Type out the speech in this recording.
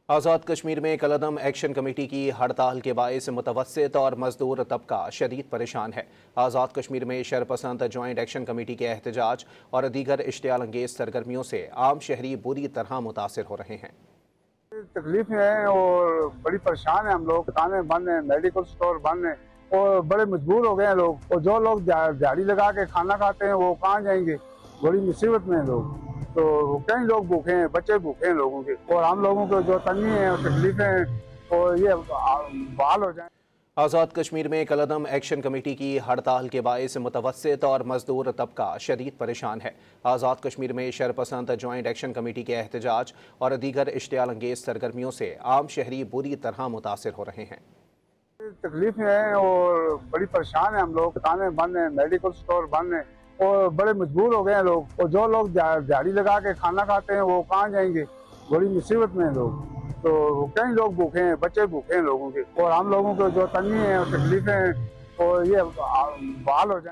आज़ाद कश्मीर में कलअदम action committee की हड़ताल के बायस मुतवस्सित और मजदूर तबका शदीद परेशान है। आज़ाद कश्मीर में शरपसंद जॉइंट एक्शन कमेटी के एहतजाज और दीगर इश्तियाल अंगेज सरगर्मियों से आम शहरी बुरी तरह मुतासिर हो रहे हैं। तकलीफ है और बड़ी परेशान है। हम लोग दुकानें बंद हैं, मेडिकल स्टोर बंद हैं और बड़े मजबूर हो गए हैं लोग। और जो लोग दिहाड़ी लगा के खाना खाते हैं वो कहाँ जाएंगे, बड़ी मुसीबत में हैं लोग। तो कई लोग भूखे हैं, बच्चे भूखे हैं लोगों के, और हम लोगों को जो तंगी है और तकलीफें हैं और ये बहाल हो जाए। आज़ाद कश्मीर में कलअदम एक्शन कमेटी की हड़ताल के बायस मुतवस्सित और मजदूर तबका शदीद परेशान है। आज़ाद कश्मीर में शरपसंद जॉइंट एक्शन कमेटी के एहतजाज और दीगर इश्तियाल अंगेज सरगर्मियों से आम शहरी बुरी तरह मुतासिर हो रहे हैं। तकलीफ है और बड़ी परेशान है। हम लोग दुकानें बंद हैं, मेडिकल स्टोर बंद हैं और बड़े मजबूर हो गए हैं लोग। और जो लोग दिहाड़ी लगा के खाना खाते हैं वो कहाँ जाएंगे, बड़ी मुसीबत में हैं लोग। तो कई लोग भूखे हैं, बच्चे भूखे हैं लोगों के, और हम लोगों को जो तंगी है और तकलीफें हैं और ये बहाल हो जाए।